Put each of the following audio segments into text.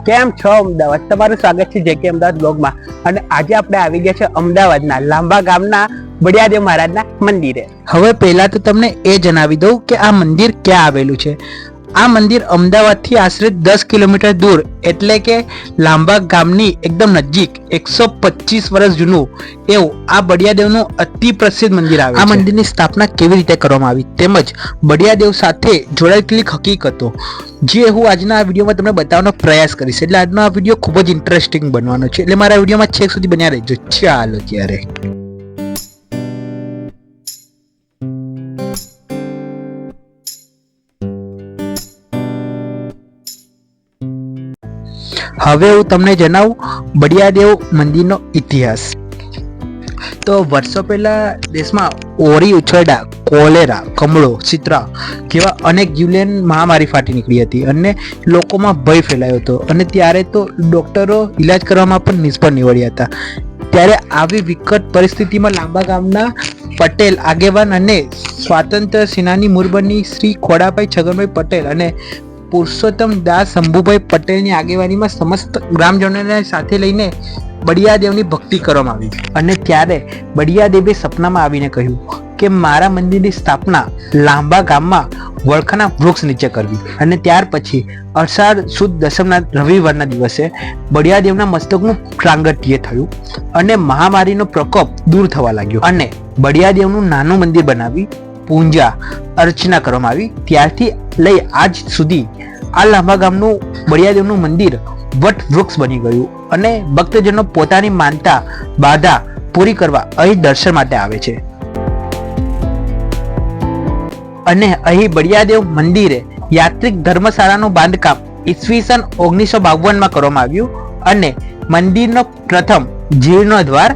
કેમ છો અમદાવાદ? તમારું સ્વાગત છે જેકે અમદાવાદ બ્લોગમાં. અને આજે આપણે આવી ગયા છે અમદાવાદના લાંબા ગામના બળિયાદેવ મહારાજના મંદિરે. હવે પહેલા તો તમને એ જણાવી દઉં કે આ મંદિર ક્યાં આવેલું છે. આ મંદિર અમદાવાદથી આશરે 10 કિલોમીટર દૂર એટલે કે લાંબા ગામની એકદમ નજીક 125 વર્ષ જૂનું એવું આ બળિયાદેવનું અતિ પ્રસિદ્ધ મંદિર આવે. આ મંદિરની સ્થાપના કેવી રીતે કરવામાં આવી તેમજ બળિયાદેવ સાથે જોડાયેલી હકીકતો જે હું આજના આ વિડીયોમાં તમને બતાવવાનો પ્રયાસ કરીશ. એટલે આજનો આ વિડીયો ખૂબ જ ઇન્ટરેસ્ટિંગ બનવાનો છે, એટલે મારા વિડીયોમાં છેક સુધી બન્યા રહેજો. ચાલો ત્યારે હવે હું તમને જણાવું બળિયાદેવ મંદિરનો ઇતિહાસ. તો વર્ષો પહેલા દેશમાં ઓરી ઉછરડા, કોલેરા, કમળો, ચિત્રા જેવા અનેક જીવલેણ મહામારી ફાટી નીકળી હતી અને લોકોમાં ભય ફેલાયો હતો. અને ત્યારે તો ડોક્ટરો ઈલાજ કરવામાં પણ નિષ્ફળ નીવડ્યા હતા. ત્યારે આવી વિકટ પરિસ્થિતિમાં લાંબા ગામના પટેલ આગેવાન અને સ્વાતંત્ર્ય સેનાની મુરબની શ્રી ખોડાભાઈ છગનભાઈ પટેલ અને પુરુષોત્તમ દાસ શંભુભાઈ પટેલની આગેવાનીમાં સમસ્ત ગ્રામજનોને સાથે લઈને બળિયાદેવની ભક્તિ કરવામાં આવી. અને ત્યારે બળિયાદેવે સપનામાં આવીને કહ્યું કે મારા મંદિરની સ્થાપના લાંબા ગામમાં વડખાના વૃક્ષ નીચે કરવી. અને ત્યાર પછી અષાઢ સુદ દસમના રવિવારના દિવસે બળિયાદેવના મસ્તકનું પ્રાંગટ્ય થયું અને મહામારીનો પ્રકોપ દૂર થવા લાગ્યો. અને બળિયાદેવનું નાનું મંદિર બનાવી પૂજા અર્ચના કરવામાં આવી. ત્યારથી લઈ આજ સુધી આ લાંબા ગામનું બળિયાદેવનું મંદિર વટ વૃક્ષ બની ગયું અને ભક્તજનો પોતાની માનતા બાધા પૂરી કરવા અહીં દર્શન માટે આવે છે. અને અહીં બળિયાદેવ મંદિરે યાત્રિક ધર્મશાળાનું બાંધકામ ઈસવીસન 1952માં કરવામાં આવ્યું અને મંદિરનો પ્રથમ જીર્ણોદ્ધાર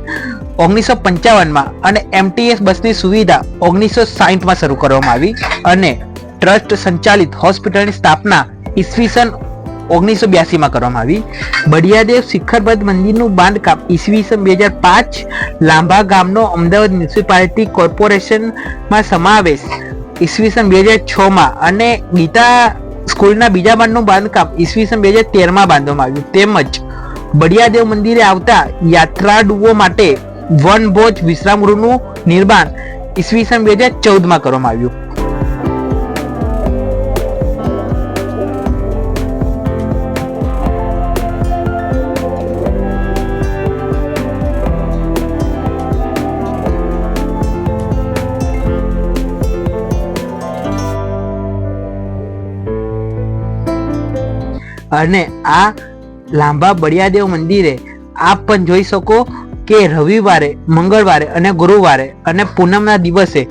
1955માં અને એમટીએસ બસની સુવિધા 1960માં શરૂ કરવામાં આવી. અને ટ્રસ્ટ સંચાલિત હોસ્પિટલની સ્થાપના ઈસવીસન 1982માં કરવામાં આવી. બળિયાદેવ શિખરબદ્ધ મંદિરનું બાંધકામ ઈસવીસન 2005 લાંબા ગામનો અમદાવાદ મ્યુનિસિપાલિટી કોર્પોરેશનમાં સમાવેશ ઈસવીસન 2006માં અને ગીતા સ્કૂલના બીજા માળનું બાંધકામ ઈસવીસન 2013માં બાંધવામાં આવ્યું. તેમજ બળિયાદેવ મંદિરે આવતા યાત્રાળુઓ માટે વનભોજ વિશ્રામ ગૃહનું નિર્માણ ઈસવીસન 2014માં કરવામાં આવ્યું. અને આ લાંબા બળિયાદેવ મંદિરે આપ પણ જોઈ શકો કે રવિવારે, મંગળવારે અને ગુરુવારે અને પૂનમના દિવસે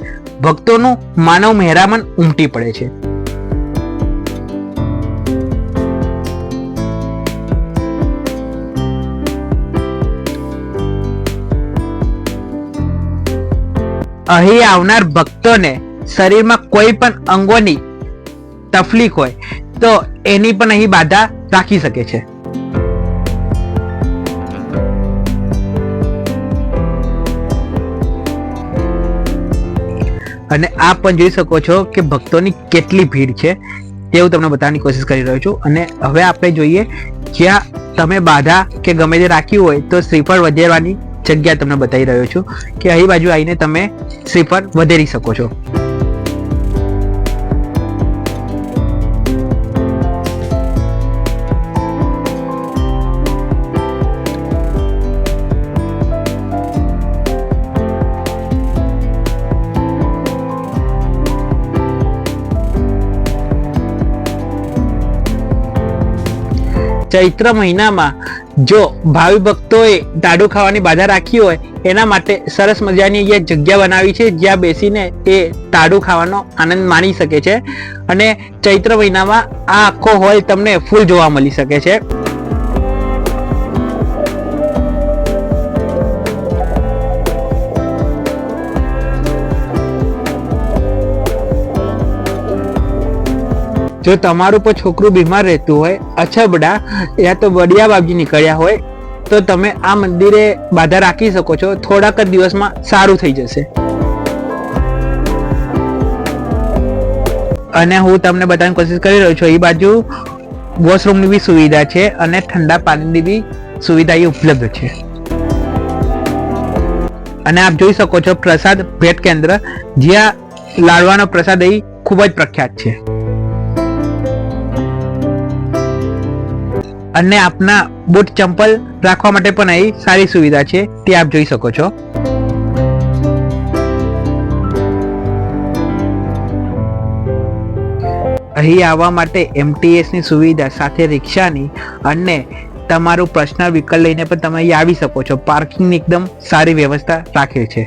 ભક્તોનું માનવ મહેરામણ ઉમટી પડે છે. અહીં આવનાર ભક્તોને શરીરમાં કોઈ પણ અંગોની તકલીફ હોય તો એની પણ અહીં બાધા રાખી શકે છે. અને આપ પણ જોઈ શકો છો કે ભક્તોની કેટલી ભીડ છે તેવું તમને બતાવવાની કોશિશ કરી રહ્યો છું. અને હવે આપણે જોઈએ જ્યાં તમે બાધા કે ગમે તે રાખ્યું હોય તો શ્રીફળ વધેરવાની જગ્યા તમને બતાવી રહ્યો છું કે અહીં બાજુ આવીને તમે શ્રીફળ વધેરી શકો છો. ચૈત્ર મહિનામાં જો ભાવિ ભક્તોએ ટાઢું ખાવાની બાધા રાખી હોય એના માટે સરસ મજાની અહીંયા જગ્યા બનાવી છે જ્યાં બેસીને એ ટાઢું ખાવાનો આનંદ માણી શકે છે. અને ચૈત્ર મહિનામાં આ આખો હોલ તમને ફૂલ જોવા મળી શકે છે. જો તમારું પણ છોકરું બીમાર રહેતું હોય, અછબડા યા તો બળિયા બાપજી નીકળ્યા હોય તો તમે આ મંદિરે બાધા રાખી શકો છો. થોડાક જ દિવસમાં સારું થઈ જશે. અને હું તમને બતાવવાની કોશિશ કરી રહ્યો છું. એ બાજુ વોશરૂમની બી સુવિધા છે અને ઠંડા પાણીની બી સુવિધા અહીં ઉપલબ્ધ છે. અને આપ જોઈ શકો છો પ્રસાદ ભેટ કેન્દ્ર, જ્યાં લાડવાનો પ્રસાદ અહીં ખૂબ જ પ્રખ્યાત છે. અને આપના બૂટ ચંપલ રાખવા માટે પણ અહીં સારી સુવિધા છે, તે આપ જોઈ શકો છો. અહીં આવવા માટે MTS ની સુવિધા સાથે રિક્ષાની અને તમારું પર્સનલ વ્હીકલ લઈને પણ તમે અહીં આવી શકો છો. પાર્કિંગની એકદમ સારી વ્યવસ્થા રાખેલ છે.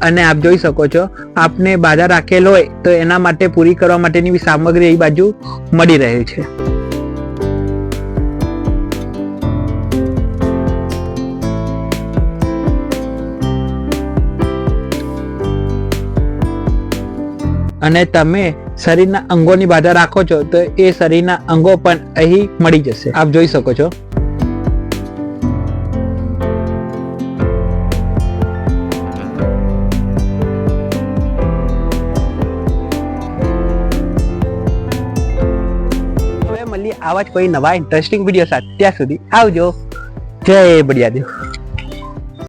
અને આપ જોઈ શકો છો આપને બાધા રાખેલ હોય તો એના માટે પૂરી કરવા માટેની બી સામગ્રી એ બાજુ મળી રહે છે. અને તમે શરીરના અંગોની બાધા રાખો છો તો એ શરીરના અંગો પણ અહીં મળી જશે. આપ જોઈ શકો છો. હવે મળીએ આવા જ કોઈ નવા ઇન્ટરેસ્ટિંગ વિડીયો સાથે. ત્યાં સુધી આવજો. જય બળિયાદેવ.